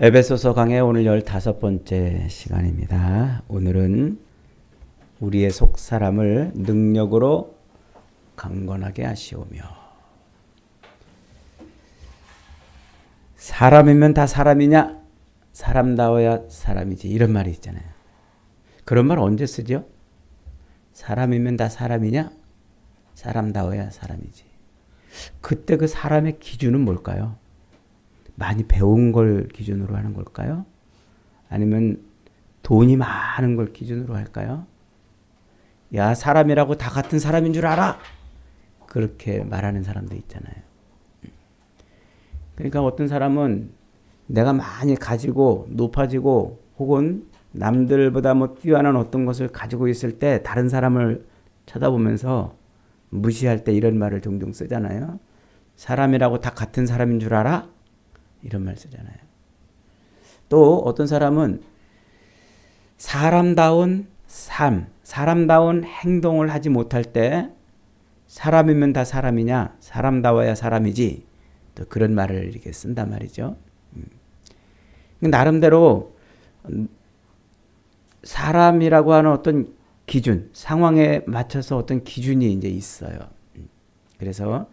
에베소서 강의 오늘 15번째 시간입니다. 오늘은 우리의 속 사람을 능력으로 강건하게 하시오며. 사람이면 다 사람이냐? 사람다워야 사람이지. 이런 말이 있잖아요. 그런 말 언제 쓰죠? 사람이면 다 사람이냐? 사람다워야 사람이지. 그때 그 사람의 기준은 뭘까요? 많이 배운 걸 기준으로 하는 걸까요? 아니면 돈이 많은 걸 기준으로 할까요? 야, 사람이라고 다 같은 사람인 줄 알아? 그렇게 말하는 사람도 있잖아요. 그러니까 어떤 사람은 내가 많이 가지고 높아지고 혹은 남들보다 뛰어난 어떤 것을 가지고 있을 때 다른 사람을 쳐다보면서 무시할 때 이런 말을 종종 쓰잖아요. 사람이라고 다 같은 사람인 줄 알아? 이런 말 쓰잖아요. 또 어떤 사람은 사람다운 삶, 사람다운 행동을 하지 못할 때 사람이면 다 사람이냐? 사람다워야 사람이지. 또 그런 말을 이렇게 쓴단 말이죠. 나름대로 사람이라고 하는 어떤 기준, 상황에 맞춰서 어떤 기준이 이제 있어요. 그래서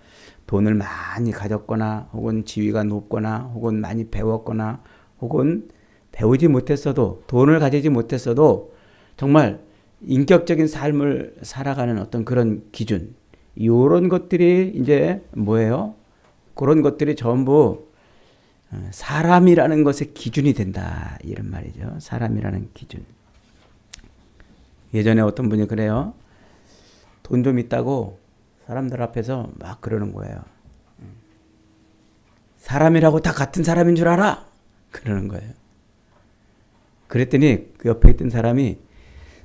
돈을 많이 가졌거나 혹은 지위가 높거나 혹은 많이 배웠거나 혹은 배우지 못했어도 돈을 가지지 못했어도 정말 인격적인 삶을 살아가는 어떤 그런 기준, 이런 것들이 이제 뭐예요? 그런 것들이 전부 사람이라는 것의 기준이 된다, 이런 말이죠. 사람이라는 기준. 예전에 어떤 분이 그래요. 돈 좀 있다고 사람들 앞에서 막 그러는 거예요. 사람이라고 다 같은 사람인 줄 알아? 그러는 거예요. 그랬더니 그 옆에 있던 사람이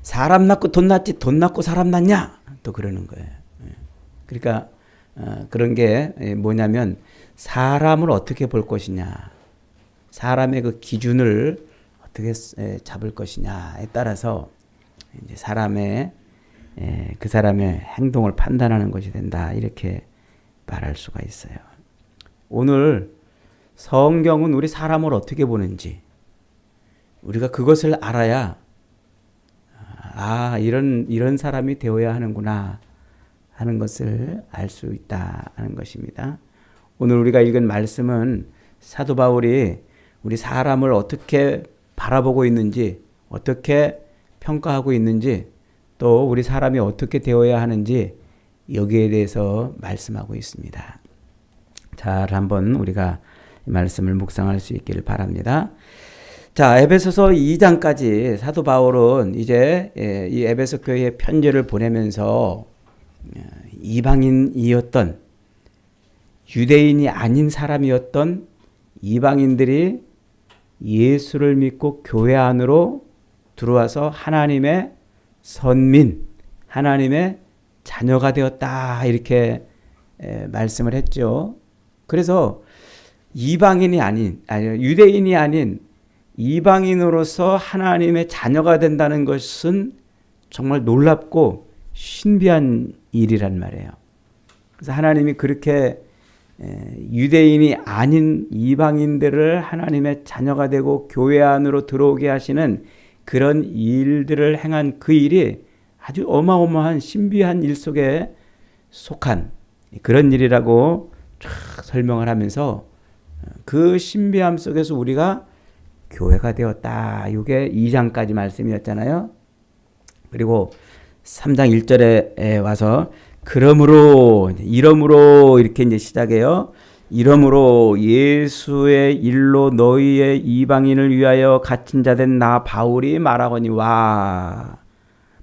사람 낳고 돈 낳지 돈 낳고 사람 낳냐? 또 그러는 거예요. 그러니까 그런 게 뭐냐면 사람을 어떻게 볼 것이냐, 사람의 그 기준을 어떻게 잡을 것이냐에 따라서 이제 그 사람의 행동을 판단하는 것이 된다, 이렇게 말할 수가 있어요. 오늘 성경은 우리 사람을 어떻게 보는지 우리가 그것을 알아야 이런 사람이 되어야 하는구나 하는 것을 알 수 있다 하는 것입니다. 오늘 우리가 읽은 말씀은 사도 바울이 우리 사람을 어떻게 바라보고 있는지, 어떻게 평가하고 있는지, 또 우리 사람이 어떻게 되어야 하는지 여기에 대해서 말씀하고 있습니다. 잘 한번 우리가 이 말씀을 묵상할 수 있기를 바랍니다. 자, 에베소서 2장까지 사도 바울은 이제 이 에베소 교회에 편지를 보내면서 이방인이었던, 유대인이 아닌 사람이었던 이방인들이 예수를 믿고 교회 안으로 들어와서 하나님의 선민, 하나님의 자녀가 되었다, 이렇게 말씀을 했죠. 그래서 유대인이 아닌 이방인으로서 하나님의 자녀가 된다는 것은 정말 놀랍고 신비한 일이란 말이에요. 그래서 하나님이 그렇게 유대인이 아닌 이방인들을 하나님의 자녀가 되고 교회 안으로 들어오게 하시는 그런 일들을 행한 그 일이 아주 어마어마한 신비한 일 속에 속한 그런 일이라고 쫙 설명을 하면서 그 신비함 속에서 우리가 교회가 되었다, 이게 2장까지 말씀이었잖아요. 그리고 3장 1절에 와서 이러므로 이렇게 이제 시작해요. 이러므로 예수의 일로 너희의 이방인을 위하여 갇힌 자 된 나 바울이 말하거니와.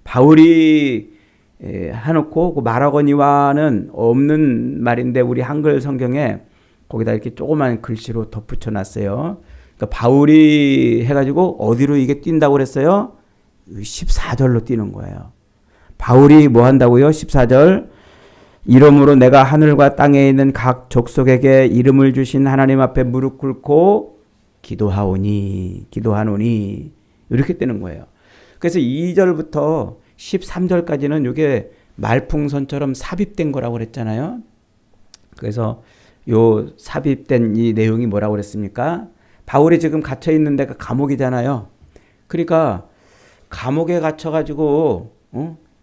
바울이 해놓고 그 말하거니와는 없는 말인데 우리 한글 성경에 거기다 이렇게 조그만 글씨로 덧붙여 놨어요. 그러니까 바울이 해가지고 어디로 이게 뛴다고 그랬어요? 14절로 뛰는 거예요. 바울이 뭐 한다고요? 14절. 이러므로 내가 하늘과 땅에 있는 각 족속에게 이름을 주신 하나님 앞에 무릎 꿇고 기도하노니 이렇게 되는 거예요. 그래서 2절부터 13절까지는 이게 말풍선처럼 삽입된 거라고 그랬잖아요. 그래서 요 삽입된 이 내용이 뭐라고 그랬습니까? 바울이 지금 갇혀 있는 데가 감옥이잖아요. 그러니까 감옥에 갇혀가지고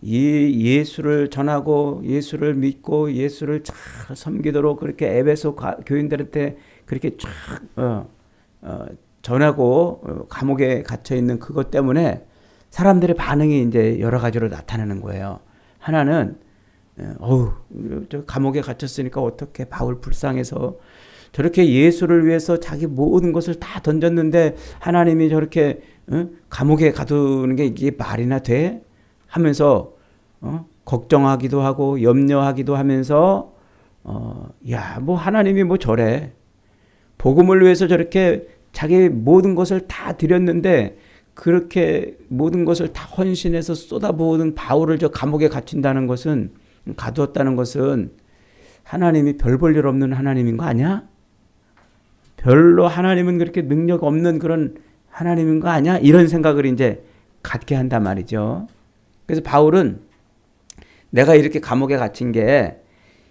예수를 전하고 예수를 믿고 예수를 잘 섬기도록 그렇게 에베소 교인들한테 그렇게 쫙 전하고 감옥에 갇혀 있는 그것 때문에 사람들의 반응이 이제 여러 가지로 나타나는 거예요. 하나는 저 감옥에 갇혔으니까 어떻게 바울 불쌍해서 저렇게 예수를 위해서 자기 모든 것을 다 던졌는데 하나님이 저렇게 감옥에 가두는 게 이게 말이나 돼? 하면서 걱정하기도 하고 염려하기도 하면서 뭐 하나님이 뭐 저래. 복음을 위해서 저렇게 자기 모든 것을 다 드렸는데 그렇게 모든 것을 다 헌신해서 쏟아부은 바울을 저 감옥에 갇힌다는 것은 가두었다는 것은 하나님이 별 볼 일 없는 하나님인 거 아니야? 별로 하나님은 그렇게 능력 없는 그런 하나님인 거 아니야? 이런 생각을 이제 갖게 한단 말이죠. 그래서 바울은 내가 이렇게 감옥에 갇힌 게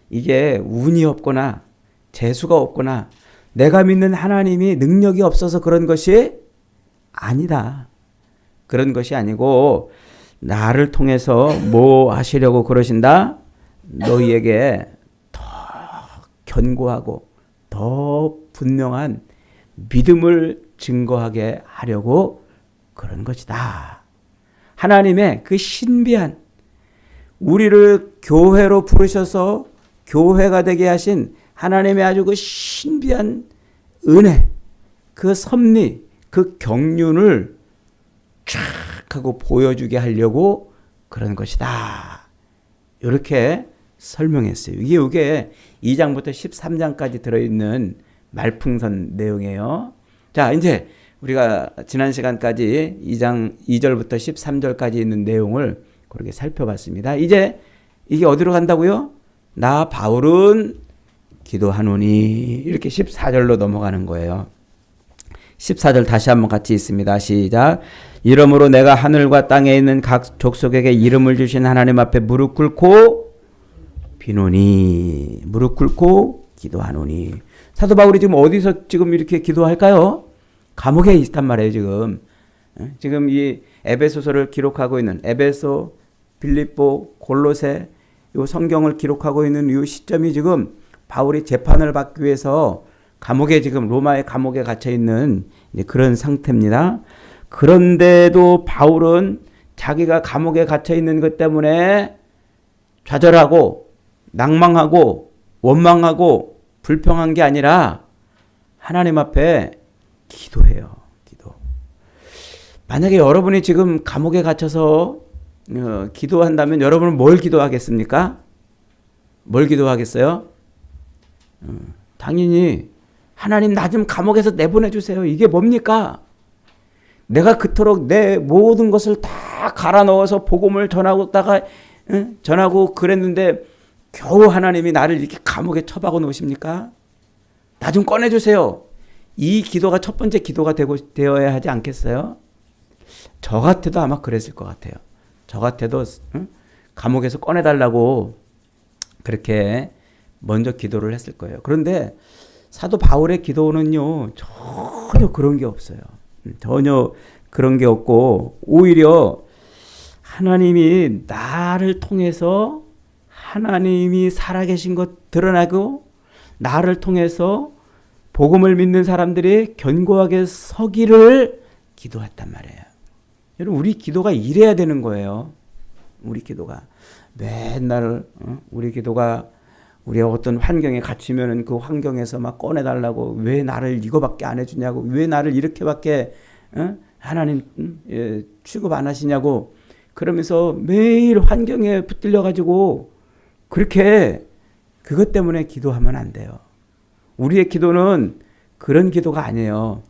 이게 운이 없거나 재수가 없거나 내가 믿는 하나님이 능력이 없어서 그런 것이 아니다. 그런 것이 아니고 나를 통해서 뭐 하시려고 그러신다? 너희에게 더 견고하고 더 분명한 믿음을 증거하게 하려고 그런 것이다. 하나님의 그 신비한 우리를 교회로 부르셔서 교회가 되게 하신 하나님의 아주 그 신비한 은혜, 그 섭리, 그 경륜을 쫙 하고 보여주게 하려고 그런 것이다. 이렇게 설명했어요. 이게 2장부터 13장까지 들어있는 말풍선 내용이에요. 자, 이제 우리가 지난 시간까지 2장 2절부터 13절까지 있는 내용을 그렇게 살펴봤습니다. 이제 이게 어디로 간다고요? 나 바울은 기도하노니 이렇게 14절로 넘어가는 거예요. 14절 다시 한번 같이 있습니다. 시작. 이러므로 내가 하늘과 땅에 있는 각 족속에게 이름을 주신 하나님 앞에 무릎 꿇고 비노니 무릎 꿇고 기도하노니. 사도 바울이 지금 어디서 지금 이렇게 기도할까요? 감옥에 있단 말이에요. 지금 이 에베소서를 기록하고 있는 에베소, 빌립보, 골로새 이 성경을 기록하고 있는 이 시점이 지금 바울이 재판을 받기 위해서 감옥에 지금 로마의 감옥에 갇혀 있는 그런 상태입니다. 그런데도 바울은 자기가 감옥에 갇혀 있는 것 때문에 좌절하고 낭망하고 원망하고 불평한 게 아니라 하나님 앞에 기도해요. 기도. 만약에 여러분이 지금 감옥에 갇혀서 기도한다면 여러분은 뭘 기도하겠습니까? 뭘 기도하겠어요? 당연히 하나님 나 좀 감옥에서 내보내주세요. 이게 뭡니까? 내가 그토록 내 모든 것을 다 갈아 넣어서 복음을 전하고 그랬는데 겨우 하나님이 나를 이렇게 감옥에 처박아 놓으십니까? 나 좀 꺼내주세요. 이 기도가 첫 번째 기도가 되어야 하지 않겠어요? 저 같아도 아마 그랬을 것 같아요. 저 같아도 감옥에서 꺼내달라고 그렇게 먼저 기도를 했을 거예요. 그런데 사도 바울의 기도는요, 전혀 그런 게 없어요. 전혀 그런 게 없고, 오히려 하나님이 나를 통해서 하나님이 살아계신 것 드러나고, 나를 통해서 복음을 믿는 사람들이 견고하게 서기를 기도했단 말이에요. 여러분, 우리 기도가 이래야 되는 거예요. 우리 기도가. 맨날, 우리 기도가 우리가 어떤 환경에 갇히면은 그 환경에서 막 꺼내달라고 왜 나를 이거밖에 안 해주냐고 왜 나를 이렇게밖에 하나님 취급 안 하시냐고 그러면서 매일 환경에 붙들려 가지고 그렇게 그것 때문에 기도하면 안 돼요. 우리의 기도는 그런 기도가 아니에요.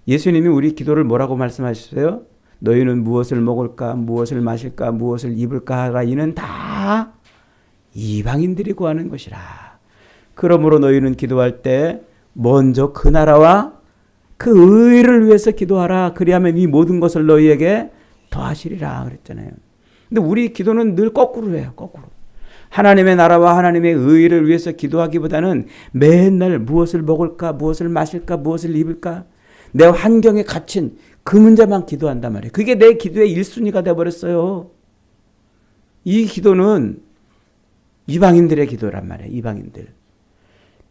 예수님이 우리 기도를 뭐라고 말씀하셨어요? 너희는 무엇을 먹을까 무엇을 마실까 무엇을 입을까 하라 이는 다 이방인들이 구하는 것이라. 그러므로 너희는 기도할 때 먼저 그 나라와 그 의를 위해서 기도하라. 그리하면 이 모든 것을 너희에게 더하시리라 그랬잖아요. 근데 우리 기도는 늘 거꾸로 해요. 거꾸로. 하나님의 나라와 하나님의 의를 위해서 기도하기보다는 맨날 무엇을 먹을까 무엇을 마실까 무엇을 입을까 내 환경에 갇힌 그 문제만 기도한단 말이에요. 그게 내 기도의 1순위가 돼버렸어요. 이 기도는 이방인들의 기도란 말이에요.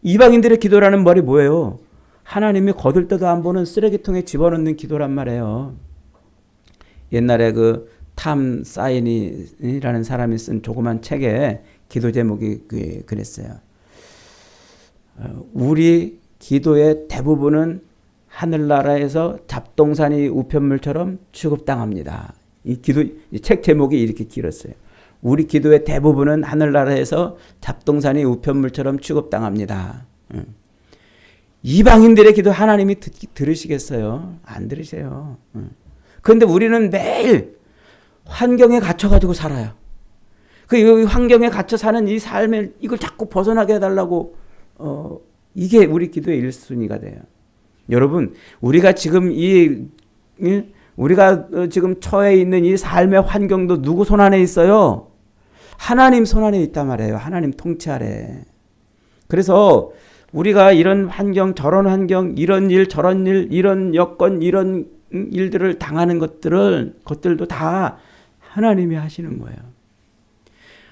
이방인들의 기도라는 말이 뭐예요? 하나님이 거들떠도 안 보는 쓰레기통에 집어넣는 기도란 말이에요. 옛날에 그 탐 사인이라는 사람이 쓴 조그만 책에 기도 제목이 그랬어요. 우리 기도의 대부분은 하늘나라에서 잡동사니 우편물처럼 취급당합니다. 이 책 제목이 이렇게 길었어요. 우리 기도의 대부분은 하늘나라에서 잡동사니 우편물처럼 취급당합니다. 이방인들의 기도 하나님이 들으시겠어요? 안 들으세요. 그런데 우리는 매일 환경에 갇혀가지고 살아요. 그 환경에 갇혀 사는 이 삶을 이걸 자꾸 벗어나게 해달라고 이게 우리 기도의 1순위가 돼요. 여러분, 우리가 지금 우리가 지금 처해 있는 이 삶의 환경도 누구 손 안에 있어요? 하나님 손 안에 있단 말이에요. 하나님 통치 아래. 그래서 우리가 이런 환경, 저런 환경, 이런 일, 저런 일, 이런 여건, 이런 일들을 당하는 것들도 다 하나님이 하시는 거예요.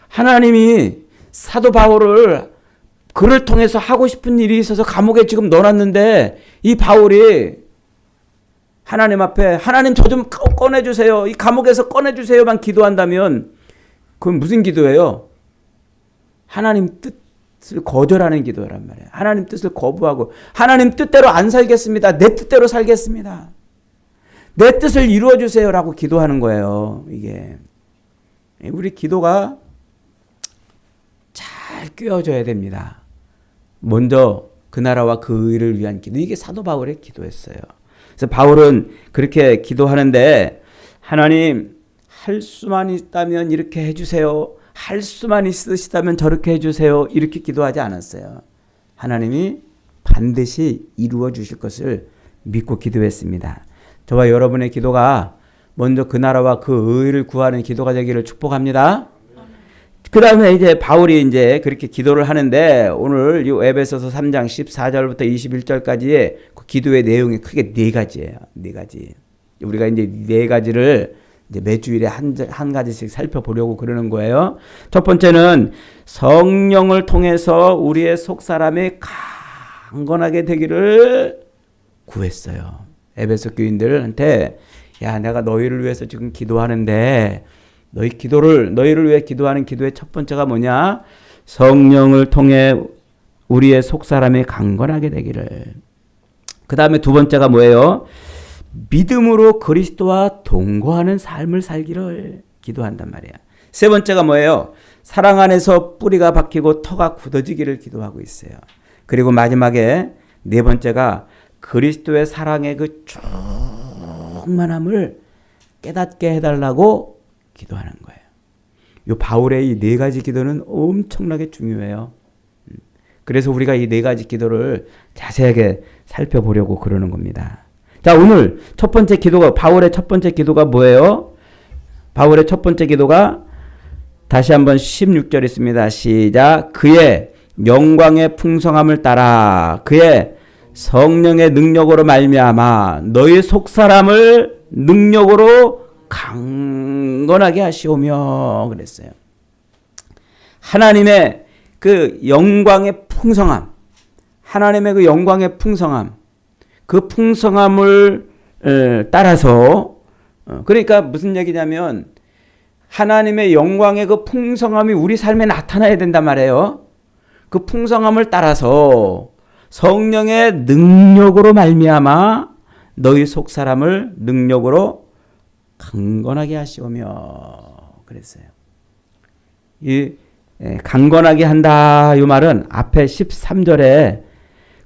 하나님이 사도 바울을 그를 통해서 하고 싶은 일이 있어서 감옥에 지금 넣어놨는데 이 바울이 하나님 앞에 하나님 저 좀 꺼내주세요. 이 감옥에서 꺼내주세요만 기도한다면 그건 무슨 기도예요? 하나님 뜻을 거절하는 기도란 말이에요. 하나님 뜻을 거부하고 하나님 뜻대로 안 살겠습니다. 내 뜻대로 살겠습니다. 내 뜻을 이루어 주세요라고 기도하는 거예요. 이게 우리 기도가 잘 꿰어져야 됩니다. 먼저 그 나라와 그 의를 위한 기도. 이게 사도 바울의 기도였어요. 그래서 바울은 그렇게 기도하는데 하나님 할 수만 있다면 이렇게 해주세요. 할 수만 있으시다면 저렇게 해주세요. 이렇게 기도하지 않았어요. 하나님이 반드시 이루어 주실 것을 믿고 기도했습니다. 저와 여러분의 기도가 먼저 그 나라와 그 의를 구하는 기도가 되기를 축복합니다. 그 다음에 이제 바울이 이제 그렇게 기도를 하는데 오늘 이 에베소서 3장 14절부터 21절까지의 그 기도의 내용이 크게 네 가지예요. 네 가지. 우리가 이제 네 가지를 이제 매주일에 한 가지씩 살펴보려고 그러는 거예요. 첫 번째는 성령을 통해서 우리의 속사람이 강건하게 되기를 구했어요. 에베소 교인들한테 야, 내가 너희를 위해서 지금 기도하는데 너희를 위해 기도하는 기도의 첫 번째가 뭐냐? 성령을 통해 우리의 속사람이 강건하게 되기를. 그 다음에 두 번째가 뭐예요? 믿음으로 그리스도와 동거하는 삶을 살기를 기도한단 말이야. 세 번째가 뭐예요? 사랑 안에서 뿌리가 박히고 터가 굳어지기를 기도하고 있어요. 그리고 마지막에 네 번째가 그리스도의 사랑의 그 충만함을 깨닫게 해달라고 기도하는 거예요. 이 바울의 이 네 가지 기도는 엄청나게 중요해요. 그래서 우리가 이 네 가지 기도를 자세하게 살펴보려고 그러는 겁니다. 자, 오늘 첫 번째 기도가, 바울의 첫 번째 기도가 뭐예요? 바울의 첫 번째 기도가 다시 한번 16절 있습니다. 시작. 그의 영광의 풍성함을 따라 그의 성령의 능력으로 말미암아 너희 속사람을 능력으로 강건하게 하시오며 그랬어요. 하나님의 그 영광의 풍성함, 하나님의 그 영광의 풍성함, 그 풍성함을 따라서 그러니까 무슨 얘기냐면 하나님의 영광의 그 풍성함이 우리 삶에 나타나야 된단 말이에요. 그 풍성함을 따라서 성령의 능력으로 말미암아 너희 속사람을 능력으로 강건하게 하시오며 그랬어요. 이 강건하게 한다 이 말은 앞에 13절에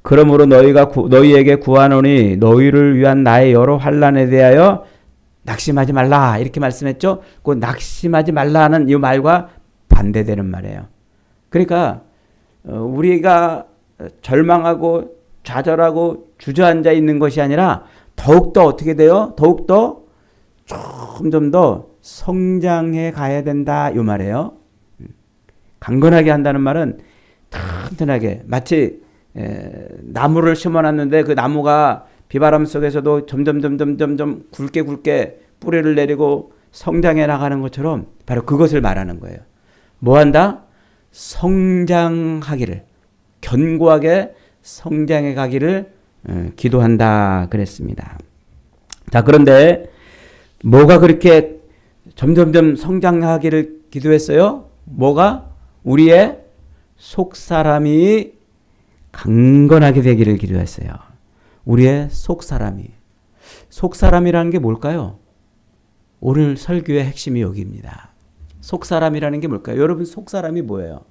그러므로 너희에게 구하노니 너희를 위한 나의 여러 환난에 대하여 낙심하지 말라 이렇게 말씀했죠. 그 낙심하지 말라는 이 말과 반대되는 말이에요. 그러니까 우리가 절망하고 좌절하고 주저앉아 있는 것이 아니라 더욱더 어떻게 돼요? 더욱더 점점 더 성장해 가야 된다 이 말이에요. 강건하게 한다는 말은 튼튼하게 마치 나무를 심어놨는데 그 나무가 비바람 속에서도 점점 굵게 뿌리를 내리고 성장해 나가는 것처럼 바로 그것을 말하는 거예요. 뭐 한다? 성장하기를, 견고하게 성장해 가기를 기도한다 그랬습니다. 자, 그런데 뭐가 그렇게 점점 성장하기를 기도했어요? 뭐가? 우리의 속사람이 강건하게 되기를 기도했어요. 우리의 속사람이. 속사람이라는 게 뭘까요? 오늘 설교의 핵심이 여기입니다. 속사람이라는 게 뭘까요? 여러분, 속사람이 뭐예요?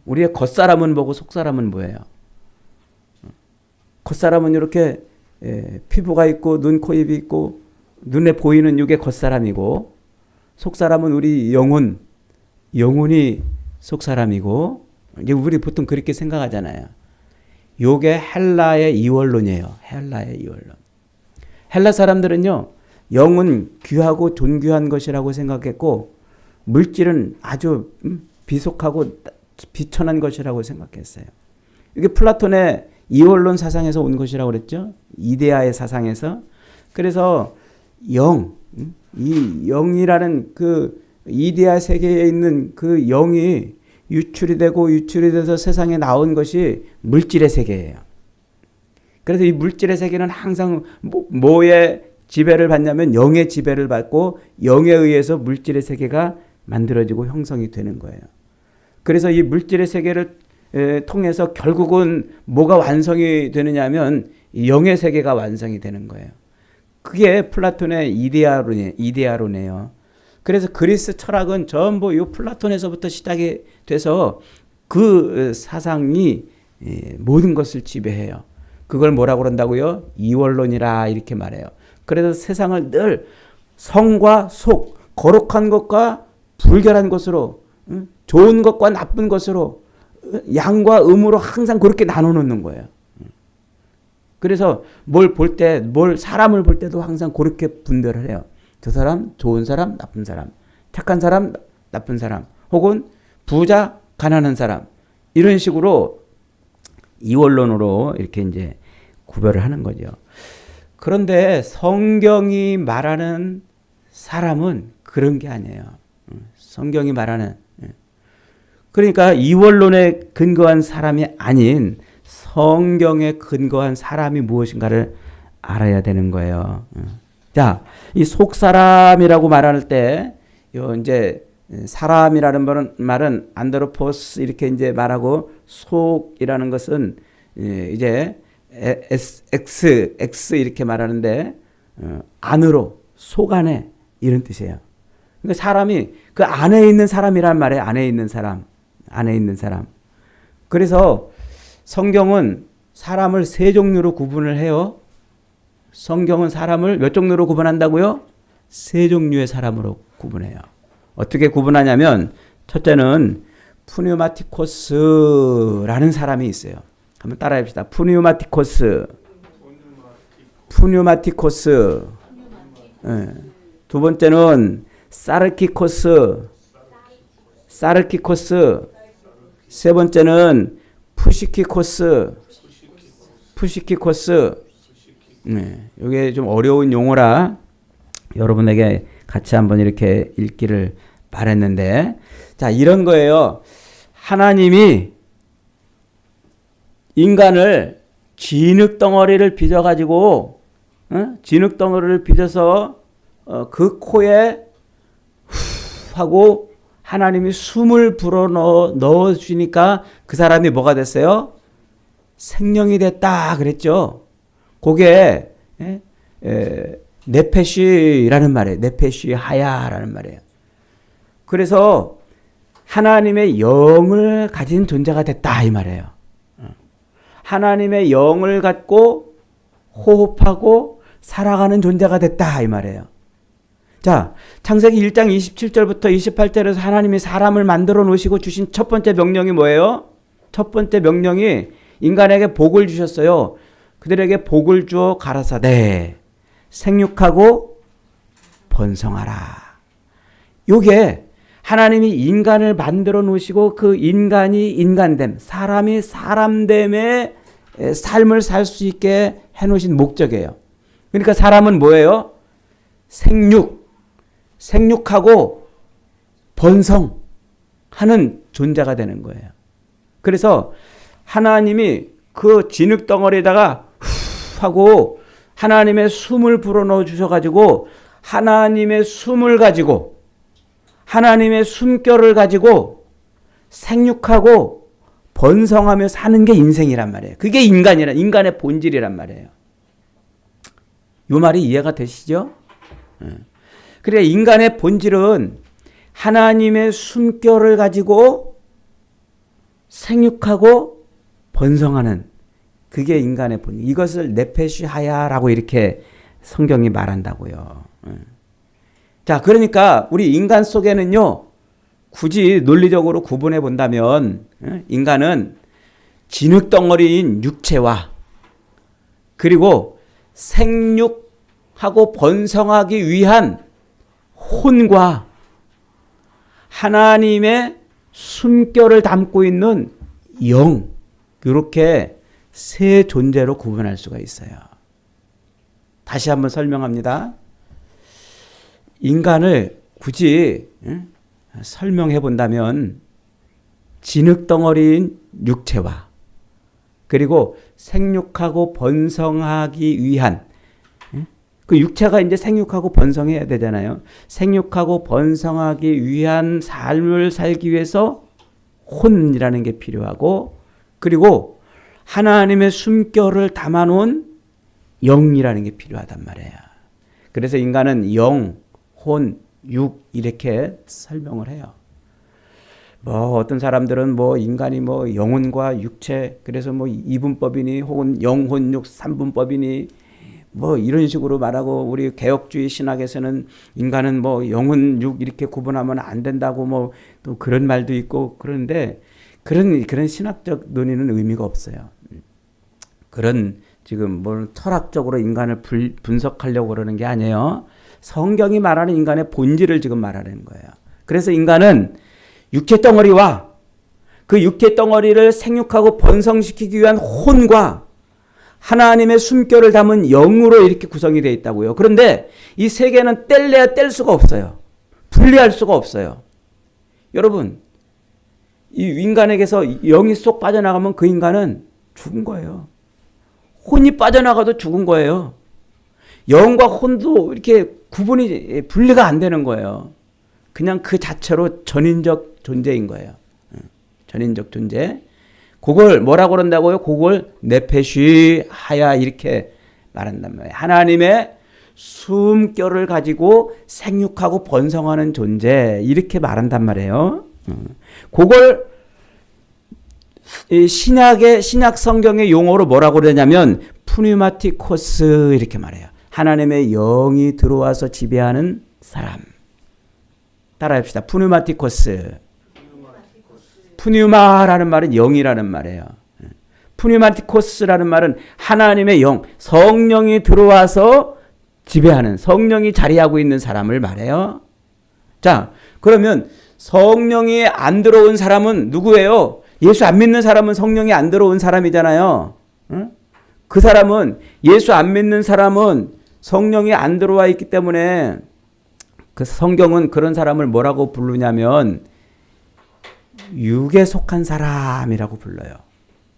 우리의 겉사람은 뭐고 속사람은 뭐예요? 겉사람은 이렇게 피부가 있고 눈, 코, 입이 있고 눈에 보이는 이게 겉사람이고, 속사람은 우리 영혼이 속사람이고, 이제 우리 보통 그렇게 생각하잖아요. 요게 헬라의 이원론이에요. 헬라의 이원론. 헬라 사람들은요, 영은 귀하고 존귀한 것이라고 생각했고, 물질은 아주 비속하고 비천한 것이라고 생각했어요. 이게 플라톤의 이원론 사상에서 온 것이라고 그랬죠. 이데아의 사상에서. 그래서 이 영이라는 그 이데아 세계에 있는 그 영이 유출이 돼서 세상에 나온 것이 물질의 세계예요. 그래서 이 물질의 세계는 항상 뭐의 지배를 받냐면 영의 지배를 받고, 영에 의해서 물질의 세계가 만들어지고 형성이 되는 거예요. 그래서 이 물질의 세계를 통해서 결국은 뭐가 완성이 되느냐면 영의 세계가 완성이 되는 거예요. 그게 플라톤의 이데아론이에요. 그래서 그리스 철학은 전부 이 플라톤에서부터 시작이 돼서 그 사상이 모든 것을 지배해요. 그걸 뭐라고 그런다고요? 이원론이라 이렇게 말해요. 그래서 세상을 늘 성과 속, 거룩한 것과 불결한 것으로, 좋은 것과 나쁜 것으로, 양과 음으로 항상 그렇게 나눠 놓는 거예요. 그래서 사람을 볼 때도 항상 그렇게 분별을 해요. 저 사람, 좋은 사람, 나쁜 사람, 착한 사람, 나쁜 사람, 혹은 부자, 가난한 사람, 이런 식으로 이원론으로 이렇게 이제 구별을 하는 거죠. 그런데 성경이 말하는 사람은 그런 게 아니에요. 성경이 말하는, 그러니까 이원론에 근거한 사람이 아닌 성경에 근거한 사람이 무엇인가를 알아야 되는 거예요. 자, 이 속사람이라고 말할 때, 이제 사람이라는 말은 안드로포스 이렇게 이제 말하고, 속이라는 것은 이제 X 이렇게 말하는데, 안으로, 속 안에 이런 뜻이에요. 그러니까 사람이 그 안에 있는 사람이란 말이에요. 안에 있는 사람. 그래서 성경은 사람을 세 종류로 구분을 해요. 성경은 사람을 몇 종류로 구분한다고요? 세 종류의 사람으로 구분해요. 어떻게 구분하냐면, 첫째는 푸뉴마티코스라는 사람이 있어요. 한번 따라해 봅시다. 푸뉴마티코스. 네. 두 번째는 사르키코스. 세 번째는 푸시키코스. 네, 이게 좀 어려운 용어라 여러분에게 같이 한번 이렇게 읽기를 바랬는데, 자, 이런 거예요. 하나님이 인간을 진흙덩어리를 빚어가지고, 진흙덩어리를 빚어서 그 코에 후 하고 하나님이 숨을 불어 넣어주니까 그 사람이 뭐가 됐어요? 생명이 됐다 그랬죠. 그게 네페시라는 말이에요. 네페시 하야라는 말이에요. 그래서 하나님의 영을 가진 존재가 됐다 이 말이에요. 하나님의 영을 갖고 호흡하고 살아가는 존재가 됐다 이 말이에요. 자, 창세기 1장 27절부터 28절에서 하나님이 사람을 만들어 놓으시고 주신 첫 번째 명령이 뭐예요? 첫 번째 명령이 인간에게 복을 주셨어요. 그들에게 복을 주어 가라사대 생육하고 번성하라. 요게 하나님이 인간을 만들어 놓으시고 그 인간이 인간됨, 사람이 사람됨의 삶을 살 수 있게 해놓으신 목적이에요. 그러니까 사람은 뭐예요? 생육하고 번성하는 존재가 되는 거예요. 그래서 하나님이 그 진흙덩어리에다가 후 하고 하나님의 숨을 불어넣어 주셔가지고 하나님의 숨을 가지고 하나님의 숨결을 가지고 생육하고 번성하며 사는 게 인생이란 말이에요. 그게 인간의 본질이란 말이에요. 이 말이 이해가 되시죠? 그래, 인간의 본질은 하나님의 숨결을 가지고 생육하고 번성하는 그게 인간의 본질. 이것을 네페시 하야라고 이렇게 성경이 말한다고요. 자, 그러니까 우리 인간 속에는요, 굳이 논리적으로 구분해 본다면 인간은 진흙덩어리인 육체와 그리고 생육하고 번성하기 위한 혼과 하나님의 숨결을 담고 있는 영, 이렇게 세 존재로 구분할 수가 있어요. 다시 한번 설명합니다. 인간을 굳이 설명해 본다면 진흙덩어리인 육체와 그리고 생육하고 번성하기 위한 그 육체가 이제 생육하고 번성해야 되잖아요. 생육하고 번성하기 위한 삶을 살기 위해서 혼이라는 게 필요하고 그리고 하나님의 숨결을 담아놓은 영이라는 게 필요하단 말이에요. 그래서 인간은 영, 혼, 육 이렇게 설명을 해요. 뭐 어떤 사람들은 뭐 인간이 뭐 영혼과 육체 그래서 뭐 이분법이니 혹은 영혼육 삼분법이니 뭐 이런 식으로 말하고 우리 개혁주의 신학에서는 인간은 뭐 영혼 육 이렇게 구분하면 안 된다고 뭐 또 그런 말도 있고 그런데 그런 신학적 논의는 의미가 없어요. 그런 지금 뭘 철학적으로 인간을 분석하려고 그러는 게 아니에요. 성경이 말하는 인간의 본질을 지금 말하는 거예요. 그래서 인간은 육체 덩어리와 그 육체 덩어리를 생육하고 번성시키기 위한 혼과 하나님의 숨결을 담은 영으로 이렇게 구성이 되어 있다고요. 그런데 이 세 개는 뗄래야 뗄 수가 없어요. 분리할 수가 없어요. 여러분, 이 인간에게서 영이 쏙 빠져나가면 그 인간은 죽은 거예요. 혼이 빠져나가도 죽은 거예요. 영과 혼도 이렇게 분리가 안 되는 거예요. 그냥 그 자체로 전인적 존재인 거예요. 전인적 존재. 그걸 뭐라고 그런다고요? 그걸 네페시 하야 이렇게 말한단 말이에요. 하나님의 숨결을 가지고 생육하고 번성하는 존재 이렇게 말한단 말이에요. 그걸 신약 성경의 용어로 뭐라고 그러냐면 푸뉴마티코스 이렇게 말해요. 하나님의 영이 들어와서 지배하는 사람. 따라합시다. 푸뉴마티코스. 푸뉴마라는 말은 영이라는 말이에요. 푸뉴마티코스라는 말은 하나님의 영, 성령이 들어와서 지배하는, 성령이 자리하고 있는 사람을 말해요. 자, 그러면 성령이 안 들어온 사람은 누구예요? 예수 안 믿는 사람은 성령이 안 들어온 사람이잖아요. 그 사람은 예수 안 믿는 사람은 성령이 안 들어와 있기 때문에 그 성경은 그런 사람을 뭐라고 부르냐면 육에 속한 사람이라고 불러요.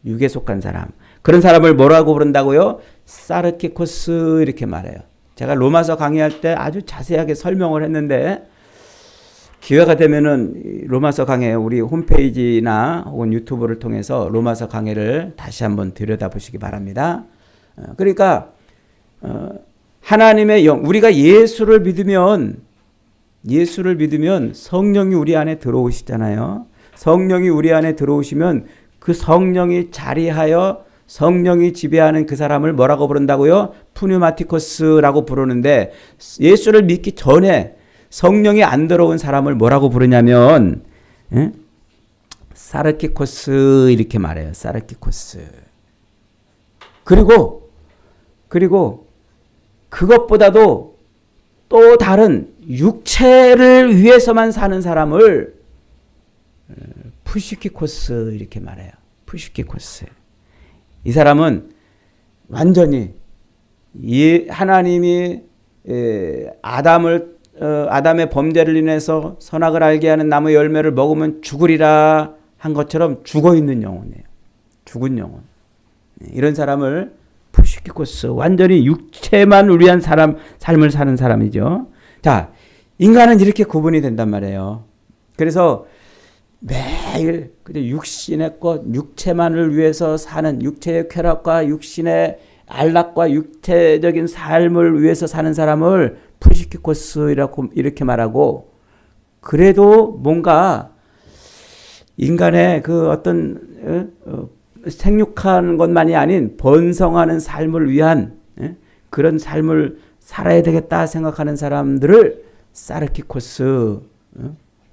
육에 속한 사람. 그런 사람을 뭐라고 부른다고요? 사르키코스 이렇게 말해요. 제가 로마서 강의할 때 아주 자세하게 설명을 했는데 기회가 되면은 로마서 강의 우리 홈페이지나 혹은 유튜브를 통해서 로마서 강의를 다시 한번 들여다보시기 바랍니다. 그러니까 하나님의 영, 우리가 예수를 믿으면 성령이 우리 안에 들어오시잖아요. 성령이 우리 안에 들어오시면 그 성령이 자리하여 성령이 지배하는 그 사람을 뭐라고 부른다고요? 푸뉴마티코스라고 부르는데 예수를 믿기 전에 성령이 안 들어온 사람을 뭐라고 부르냐면 사르키코스 이렇게 말해요. 사르키코스. 그리고 그것보다도 또 다른 육체를 위해서만 사는 사람을 푸시키코스 이렇게 말해요. 푸시키코스. 이 사람은 완전히 이 하나님이 아담의 범죄를 인해서 선악을 알게 하는 나무 열매를 먹으면 죽으리라 한 것처럼 죽어 있는 영혼이에요. 죽은 영혼. 이런 사람을 푸시키코스, 완전히 육체만 위한 삶을 사는 사람이죠. 자, 인간은 이렇게 구분이 된단 말이에요. 그래서 매일 육신의 것, 육체만을 위해서 사는, 육체의 쾌락과 육신의 안락과 육체적인 삶을 위해서 사는 사람을 푸시키코스라고 이렇게 말하고, 그래도 뭔가 인간의 그 어떤 생육하는 것만이 아닌 번성하는 삶을 위한 그런 삶을 살아야 되겠다 생각하는 사람들을 사르키코스,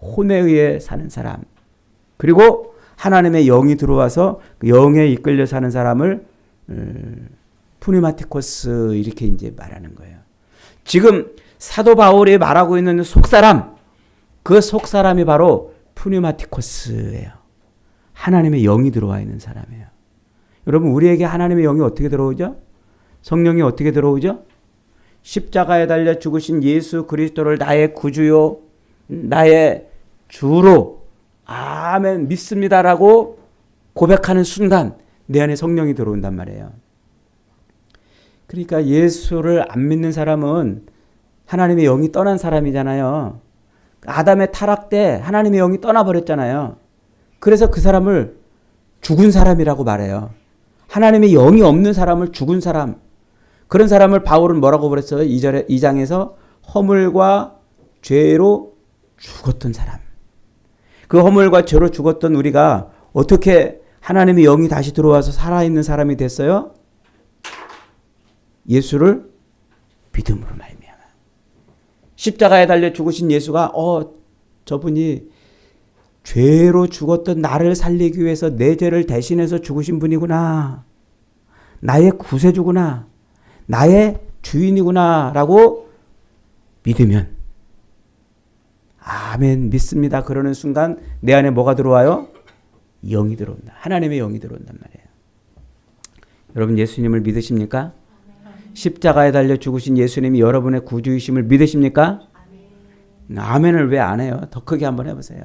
혼에 의해 사는 사람, 그리고 하나님의 영이 들어와서 그 영에 이끌려 사는 사람을 푸니마티코스 이렇게 이제 말하는 거예요. 지금 사도 바울이 말하고 있는 속사람, 그 속사람이 바로 푸니마티코스예요. 하나님의 영이 들어와 있는 사람이에요. 여러분, 우리에게 하나님의 영이 어떻게 들어오죠? 성령이 어떻게 들어오죠? 십자가에 달려 죽으신 예수 그리스도를 나의 구주요, 나의 주로, 아멘, 믿습니다라고 고백하는 순간 내 안에 성령이 들어온단 말이에요. 그러니까 예수를 안 믿는 사람은 하나님의 영이 떠난 사람이잖아요. 아담의 타락 때 하나님의 영이 떠나버렸잖아요. 그래서 그 사람을 죽은 사람이라고 말해요. 하나님의 영이 없는 사람을 죽은 사람. 그런 사람을 바울은 뭐라고 그랬어요? 2장에서 허물과 죄로 죽었던 사람. 그 허물과 죄로 죽었던 우리가 어떻게 하나님의 영이 다시 들어와서 살아있는 사람이 됐어요? 예수를 믿음으로 말미암아. 십자가에 달려 죽으신 예수가 저분이 죄로 죽었던 나를 살리기 위해서 내 죄를 대신해서 죽으신 분이구나. 나의 구세주구나. 나의 주인이구나 라고 믿으면, 아멘, 믿습니다. 그러는 순간 내 안에 뭐가 들어와요? 영이 들어온다. 하나님의 영이 들어온단 말이에요. 여러분, 예수님을 믿으십니까? 십자가에 달려 죽으신 예수님이 여러분의 구주이심을 믿으십니까? 아멘을 왜 안 해요? 더 크게 한번 해보세요.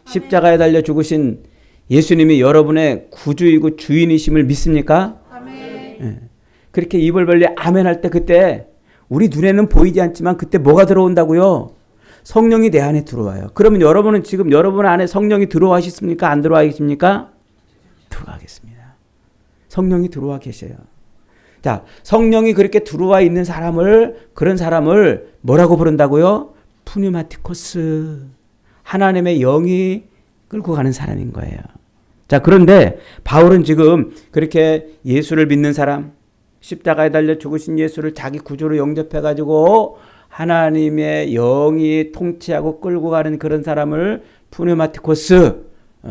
십자가에 달려 죽으신 예수님이 여러분의 구주이고 주인이심을 믿습니까? 아멘. 그렇게 입을 벌려 아멘 할 때, 그때 우리 눈에는 보이지 않지만 그때 뭐가 들어온다고요? 성령이 내 안에 들어와요. 그러면 여러분은 지금 여러분 안에 성령이 들어와 계십니까? 안 들어와 계십니까? 들어와 계십니다. 성령이 들어와 계셔요. 자, 성령이 그렇게 들어와 있는 사람을, 그런 사람을 뭐라고 부른다고요? 푸니마티코스. 하나님의 영이 끌고 가는 사람인 거예요. 자, 그런데 바울은 지금 그렇게 예수를 믿는 사람, 십자가에 달려 죽으신 예수를 자기 구주로 영접해가지고 하나님의 영이 통치하고 끌고 가는 그런 사람을 푸니마티코스,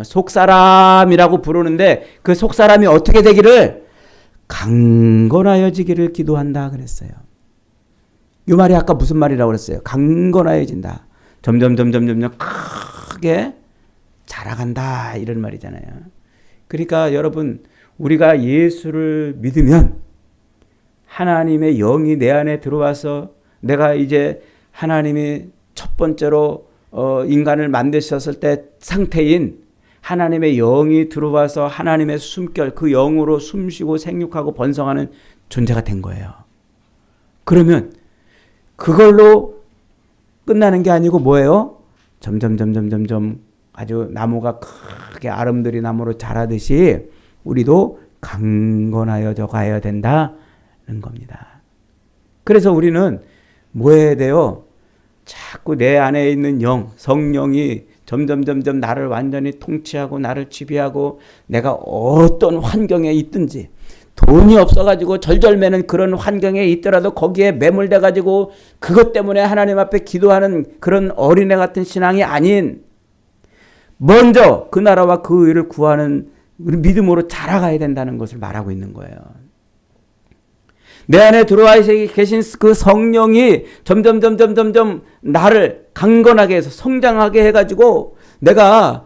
속사람이라고 부르는데, 그 속사람이 어떻게 되기를? 강건하여지기를 기도한다 그랬어요. 이 말이 아까 무슨 말이라고 그랬어요? 강건하여진다. 점점 크게 자라간다, 이런 말이잖아요. 그러니까 여러분, 우리가 예수를 믿으면 하나님의 영이 내 안에 들어와서 내가 이제 하나님이 첫 번째로 인간을 만드셨을 때 상태인 하나님의 영이 들어와서 하나님의 숨결, 그 영으로 숨쉬고 생육하고 번성하는 존재가 된 거예요. 그러면 그걸로 끝나는 게 아니고 뭐예요? 점점 아주 나무가 크게 아름드리 나무로 자라듯이 우리도 강건하여져 가야 된다는 겁니다. 그래서 우리는 뭐 해야 돼요? 자꾸 내 안에 있는 영, 성령이 점점 나를 완전히 통치하고 나를 지배하고, 내가 어떤 환경에 있든지, 돈이 없어가지고 절절매는 그런 환경에 있더라도 거기에 매몰돼가지고 그것 때문에 하나님 앞에 기도하는 그런 어린애 같은 신앙이 아닌, 먼저 그 나라와 그 의를 구하는 우리 믿음으로 자라가야 된다는 것을 말하고 있는 거예요. 내 안에 들어와 계신 그 성령이 점점 나를 강건하게 해서 성장하게 해가지고, 내가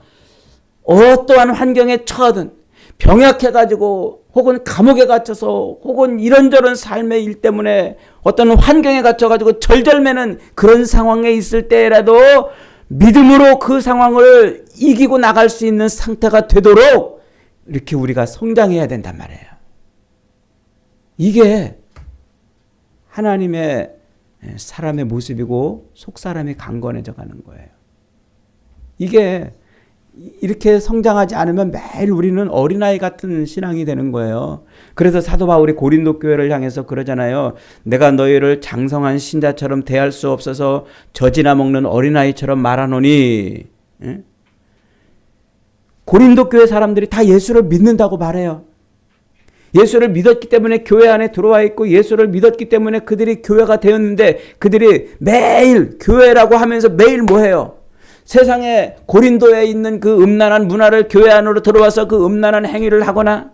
어떠한 환경에 처하든 병약해가지고 혹은 감옥에 갇혀서 혹은 이런저런 삶의 일 때문에 어떤 환경에 갇혀가지고 절절매는 그런 상황에 있을 때라도 믿음으로 그 상황을 이기고 나갈 수 있는 상태가 되도록 이렇게 우리가 성장해야 된단 말이에요. 이게 하나님의 사람의 모습이고 속사람이 강건해져 가는 거예요. 이게 이렇게 성장하지 않으면 매일 우리는 어린아이 같은 신앙이 되는 거예요. 그래서 사도 바울이 고린도 교회를 향해서 그러잖아요. 내가 너희를 장성한 신자처럼 대할 수 없어서 젖이나 먹는 어린아이처럼 말하노니. 고린도 교회 사람들이 다 예수를 믿는다고 말해요. 예수를 믿었기 때문에 교회 안에 들어와 있고 예수를 믿었기 때문에 그들이 교회가 되었는데 그들이 매일 교회라고 하면서 매일 뭐 해요? 세상에 고린도에 있는 그 음란한 문화를 교회 안으로 들어와서 그 음란한 행위를 하거나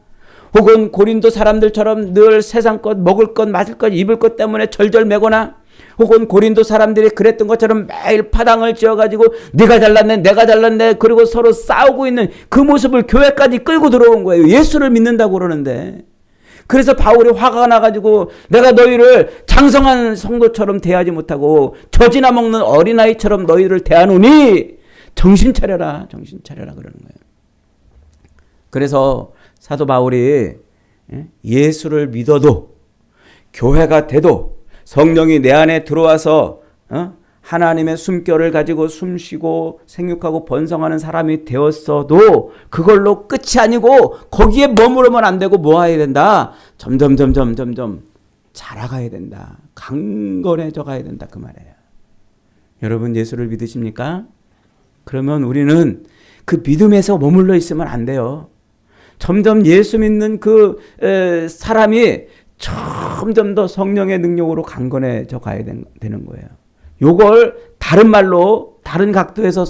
혹은 고린도 사람들처럼 늘 세상 것, 먹을 것, 마실 것, 입을 것 때문에 절절매거나 혹은 고린도 사람들이 그랬던 것처럼 매일 파당을 지어가지고 네가 잘났네 내가 잘났네 그리고 서로 싸우고 있는 그 모습을 교회까지 끌고 들어온 거예요. 예수를 믿는다고 그러는데. 그래서 바울이 화가 나가지고 내가 너희를 장성한 성도처럼 대하지 못하고 젖이나 먹는 어린아이처럼 너희를 대하노니 정신 차려라 정신 차려라 그러는 거예요. 그래서 사도 바울이 예수를 믿어도 교회가 돼도 성령이 내 안에 들어와서 하나님의 숨결을 가지고 숨쉬고 생육하고 번성하는 사람이 되었어도 그걸로 끝이 아니고 거기에 머무르면 안 되고 뭐 해야 된다? 점점 자라가야 된다. 강건해져 가야 된다 그 말이에요. 여러분 예수를 믿으십니까? 그러면 우리는 그 믿음에서 머물러 있으면 안 돼요. 점점 예수 믿는 그 사람이 점점 더 성령의 능력으로 강건해져 가야 되는 거예요. 요걸 다른 말로 다른 각도에서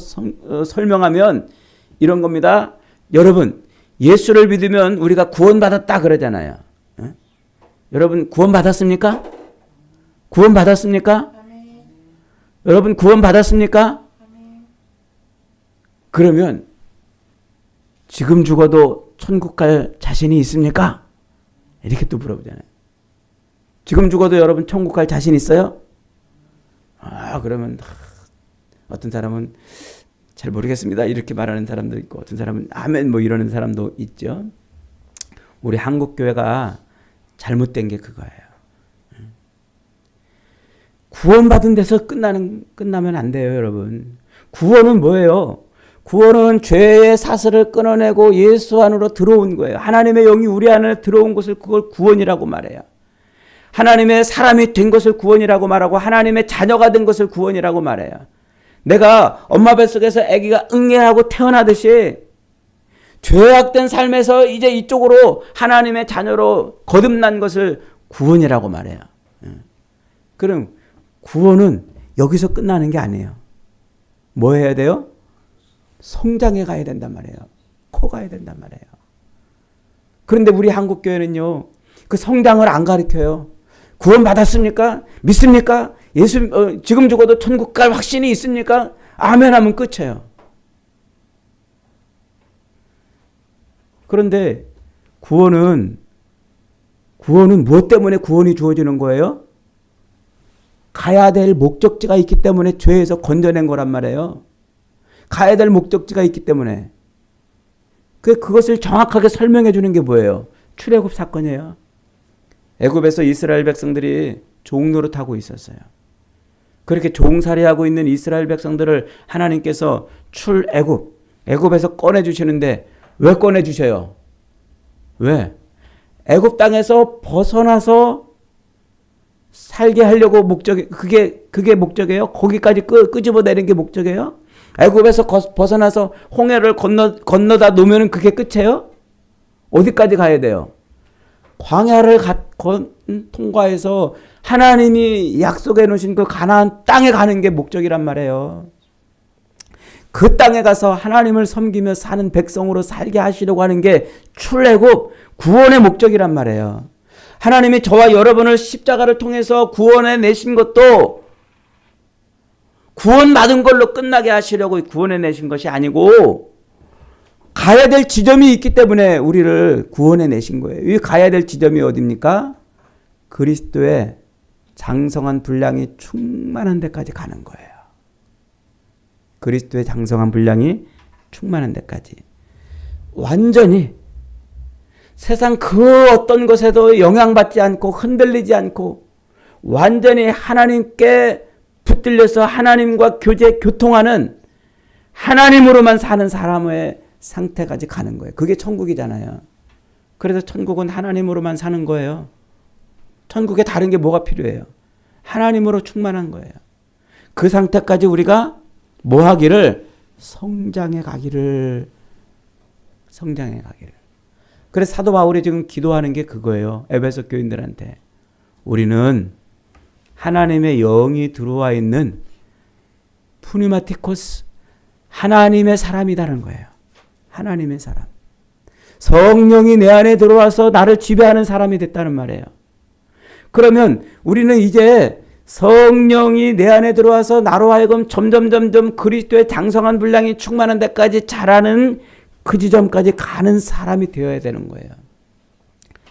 설명하면 이런 겁니다. 여러분 예수를 믿으면 우리가 구원받았다 그러잖아요. 여러분 구원받았습니까? 구원받았습니까? 여러분 구원받았습니까? 그러면 지금 죽어도 천국 갈 자신이 있습니까? 이렇게 또 물어보잖아요. 지금 죽어도 여러분 천국 갈 자신 있어요? 그러면 어떤 사람은 잘 모르겠습니다 이렇게 말하는 사람도 있고 어떤 사람은 아멘 뭐 이러는 사람도 있죠. 우리 한국 교회가 잘못된 게 그거예요. 구원받은 데서 끝나면 안 돼요 여러분. 구원은 뭐예요? 구원은 죄의 사슬을 끊어내고 예수 안으로 들어온 거예요. 하나님의 영이 우리 안에 들어온 것을 그걸 구원이라고 말해요. 하나님의 사람이 된 것을 구원이라고 말하고 하나님의 자녀가 된 것을 구원이라고 말해요. 내가 엄마 뱃속에서 아기가 응애하고 태어나듯이 죄악된 삶에서 이제 이쪽으로 하나님의 자녀로 거듭난 것을 구원이라고 말해요. 그럼 구원은 여기서 끝나는 게 아니에요. 뭐 해야 돼요? 성장해 가야 된단 말이에요. 커가야 된단 말이에요. 그런데 우리 한국 교회는요, 그 성장을 안 가르쳐요. 구원 받았습니까? 믿습니까? 예수 지금 죽어도 천국 갈 확신이 있습니까? 아멘 하면 끝이에요. 그런데 구원은 무엇 때문에 구원이 주어지는 거예요? 가야 될 목적지가 있기 때문에 죄에서 건져낸 거란 말이에요. 가야 될 목적지가 있기 때문에. 그것을 정확하게 설명해 주는 게 뭐예요? 출애굽 사건이에요. 애굽에서 이스라엘 백성들이 종노릇하고 있었어요. 그렇게 종살이하고 있는 이스라엘 백성들을 하나님께서 애굽에서 꺼내주시는데 왜 꺼내주셔요? 왜? 애굽 땅에서 벗어나서 살게 하려고 그게 목적이에요? 거기까지 끄집어내는 게 목적이에요? 애굽에서 벗어나서 홍해를 건너다 놓으면 그게 끝이에요? 어디까지 가야 돼요? 광야를 통과해서 하나님이 약속해 놓으신 그 가나안 땅에 가는 게 목적이란 말이에요. 그 땅에 가서 하나님을 섬기며 사는 백성으로 살게 하시려고 하는 게 출애굽 구원의 목적이란 말이에요. 하나님이 저와 여러분을 십자가를 통해서 구원해 내신 것도 구원받은 걸로 끝나게 하시려고 구원해 내신 것이 아니고 가야 될 지점이 있기 때문에 우리를 구원해 내신 거예요. 이 가야 될 지점이 어디입니까? 그리스도의 장성한 분량이 충만한 데까지 가는 거예요. 그리스도의 장성한 분량이 충만한 데까지. 완전히 세상 그 어떤 것에도 영향받지 않고 흔들리지 않고 완전히 하나님께 붙들려서 하나님과 교통하는 하나님으로만 사는 사람의 상태까지 가는 거예요. 그게 천국이잖아요. 그래서 천국은 하나님으로만 사는 거예요. 천국에 다른 게 뭐가 필요해요? 하나님으로 충만한 거예요. 그 상태까지 우리가 뭐 하기를? 성장해 가기를. 그래서 사도 바울이 지금 기도하는 게 그거예요. 에베소 교인들한테. 우리는 하나님의 영이 들어와 있는 푸니마티코스, 하나님의 사람이라는 거예요. 하나님의 사람. 성령이 내 안에 들어와서 나를 지배하는 사람이 됐다는 말이에요. 그러면 우리는 이제 성령이 내 안에 들어와서 나로 하여금 점점 그리스도의 장성한 분량이 충만한 데까지 자라는 그 지점까지 가는 사람이 되어야 되는 거예요.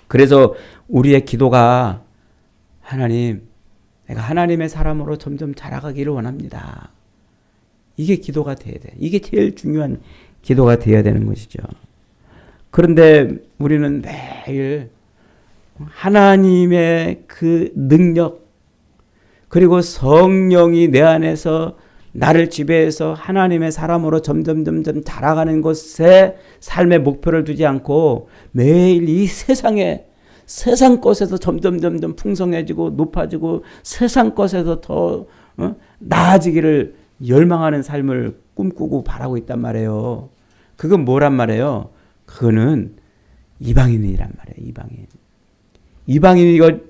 그래서 우리의 기도가 하나님, 내가 하나님의 사람으로 점점 자라가기를 원합니다. 이게 기도가 돼야 돼. 이게 제일 중요한 기도가 돼야 되는 것이죠. 그런데 우리는 매일 하나님의 그 능력 그리고 성령이 내 안에서 나를 지배해서 하나님의 사람으로 점점 자라가는 것에 삶의 목표를 두지 않고 매일 이 세상 것에서 점점 풍성해지고 높아지고 세상 것에서 더 나아지기를 열망하는 삶을 꿈꾸고 바라고 있단 말이에요. 그건 뭐란 말이에요? 그거는 이방인이란 말이에요.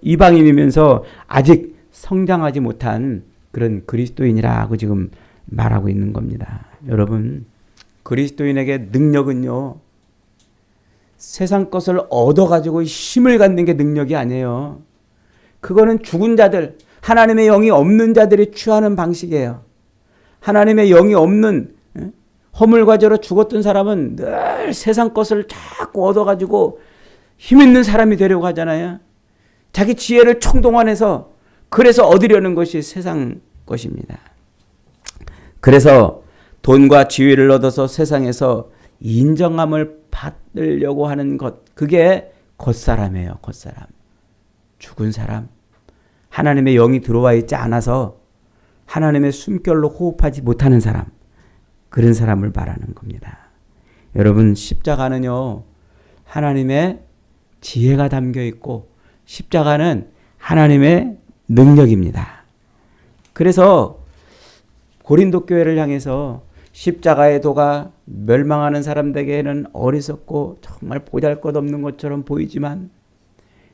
이방인이면서 아직 성장하지 못한 그런 그리스도인이라고 지금 말하고 있는 겁니다. 여러분, 그리스도인에게 능력은요, 세상 것을 얻어가지고 힘을 갖는 게 능력이 아니에요. 그거는 죽은 자들, 하나님의 영이 없는 자들이 취하는 방식이에요. 하나님의 영이 없는 허물과제로 죽었던 사람은 늘 세상 것을 자꾸 얻어가지고 힘 있는 사람이 되려고 하잖아요. 자기 지혜를 총동원해서 그래서 얻으려는 것이 세상 것입니다. 그래서 돈과 지위를 얻어서 세상에서 인정함을 받으려고 하는 것, 그게 겉사람이에요. 겉사람. 죽은 사람. 하나님의 영이 들어와 있지 않아서 하나님의 숨결로 호흡하지 못하는 사람. 그런 사람을 말하는 겁니다. 여러분, 십자가는요, 하나님의 지혜가 담겨 있고 십자가는 하나님의 능력입니다. 그래서 고린도 교회를 향해서 십자가의 도가 멸망하는 사람들에게는 어리석고 정말 보잘것없는 것처럼 보이지만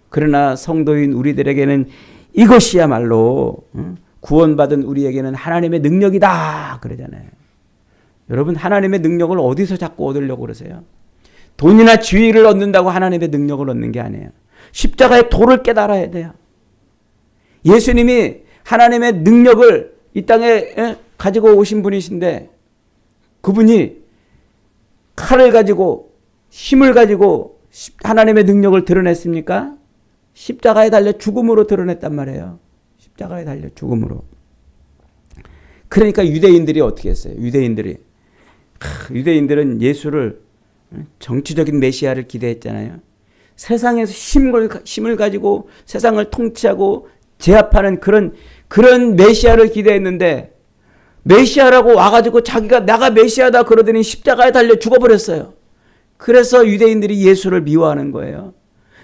그러나 성도인 우리들에게는 이것이야말로 구원받은 우리에게는 하나님의 능력이다 그러잖아요. 여러분, 하나님의 능력을 어디서 자꾸 얻으려고 그러세요? 돈이나 지위를 얻는다고 하나님의 능력을 얻는 게 아니에요. 십자가의 도를 깨달아야 돼요. 예수님이 하나님의 능력을 이 땅에 가지고 오신 분이신데 그분이 칼을 가지고 힘을 가지고 하나님의 능력을 드러냈습니까? 십자가에 달려 죽음으로 드러냈단 말이에요. 십자가에 달려 죽음으로. 그러니까 유대인들이 어떻게 했어요? 유대인들은 예수를 정치적인 메시아를 기대했잖아요. 세상에서 힘을 가지고 세상을 통치하고 제압하는 그런 메시아를 기대했는데 메시아라고 와가지고 자기가 내가 메시아다 그러더니 십자가에 달려 죽어버렸어요. 그래서 유대인들이 예수를 미워하는 거예요.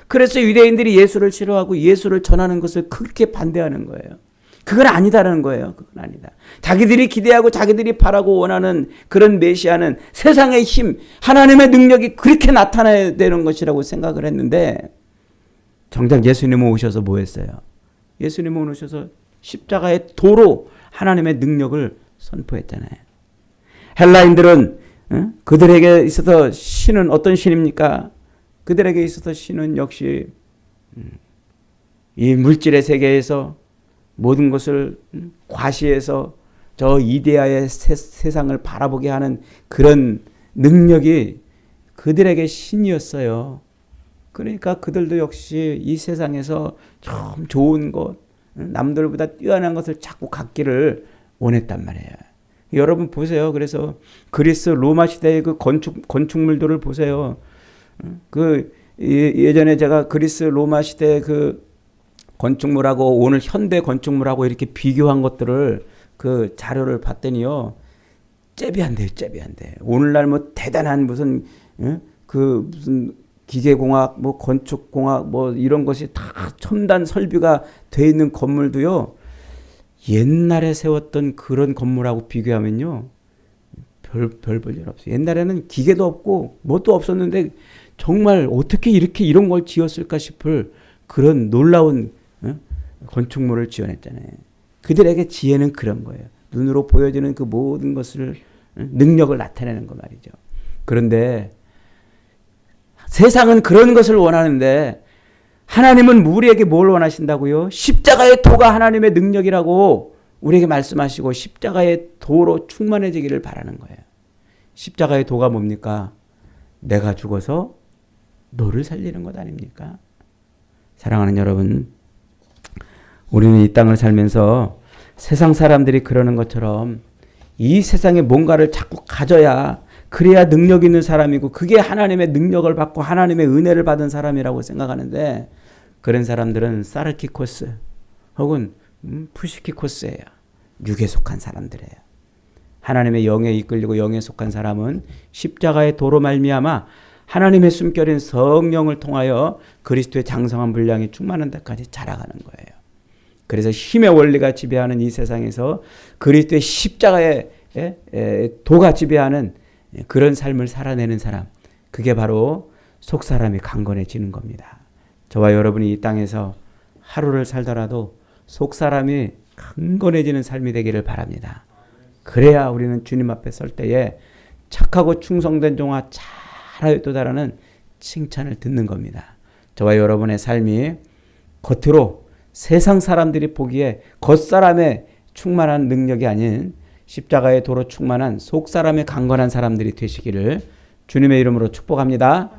그래서 유대인들이 예수를 싫어하고 예수를 전하는 것을 그렇게 반대하는 거예요. 그건 아니다라는 거예요. 그건 아니다. 자기들이 기대하고 자기들이 바라고 원하는 그런 메시아는 세상의 힘, 하나님의 능력이 그렇게 나타나야 되는 것이라고 생각을 했는데 정작 예수님은 오셔서 뭐 했어요? 예수님은 오셔서 십자가의 도로 하나님의 능력을 선포했잖아요. 헬라인들은 그들에게 있어서 신은 어떤 신입니까? 그들에게 있어서 신은 역시 이 물질의 세계에서 모든 것을 과시해서 저 이데아의 세상을 바라보게 하는 그런 능력이 그들에게 신이었어요. 그러니까 그들도 역시 이 세상에서 좀 좋은 것, 남들보다 뛰어난 것을 자꾸 갖기를 원했단 말이에요. 여러분 보세요. 그래서 그리스 로마 시대의 그 건축물들을 보세요. 예전에 제가 그리스 로마 시대 그 건축물하고 오늘 현대 건축물하고 이렇게 비교한 것들을 그 자료를 봤더니요. 잽이 안 돼요. 잽이 안 돼. 오늘날 뭐 대단한 무슨 무슨 기계공학, 뭐 건축공학, 뭐 이런 것이 다 첨단 설비가 돼 있는 건물도요. 옛날에 세웠던 그런 건물하고 비교하면요. 별 볼 일 없어요. 옛날에는 기계도 없고 뭣도 없었는데 정말 어떻게 이렇게 이런 걸 지었을까 싶을 그런 놀라운 건축물을 지어냈잖아요. 그들에게 지혜는 그런 거예요. 눈으로 보여지는 그 모든 것을 능력을 나타내는 거 말이죠. 그런데 세상은 그런 것을 원하는데 하나님은 우리에게 뭘 원하신다고요? 십자가의 도가 하나님의 능력이라고 우리에게 말씀하시고 십자가의 도로 충만해지기를 바라는 거예요. 십자가의 도가 뭡니까? 내가 죽어서 너를 살리는 것 아닙니까? 사랑하는 여러분, 우리는 이 땅을 살면서 세상 사람들이 그러는 것처럼 이 세상에 뭔가를 자꾸 가져야 그래야 능력 있는 사람이고 그게 하나님의 능력을 받고 하나님의 은혜를 받은 사람이라고 생각하는데 그런 사람들은 사르키코스 혹은 푸시키코스예요. 육에 속한 사람들이에요. 하나님의 영에 이끌리고 영에 속한 사람은 십자가의 도로 말미암아 하나님의 숨결인 성령을 통하여 그리스도의 장성한 분량이 충만한 데까지 자라가는 거예요. 그래서 힘의 원리가 지배하는 이 세상에서 그리스도의 십자가의 도가 지배하는 그런 삶을 살아내는 사람, 그게 바로 속사람이 강건해지는 겁니다. 저와 여러분이 이 땅에서 하루를 살더라도 속사람이 강건해지는 삶이 되기를 바랍니다. 그래야 우리는 주님 앞에 설 때에 착하고 충성된 종아 잘하였도다라는 칭찬을 듣는 겁니다. 저와 여러분의 삶이 겉으로 세상 사람들이 보기에 겉사람의 충만한 능력이 아닌 십자가의 도로 충만한 속사람의 강건한 사람들이 되시기를 주님의 이름으로 축복합니다.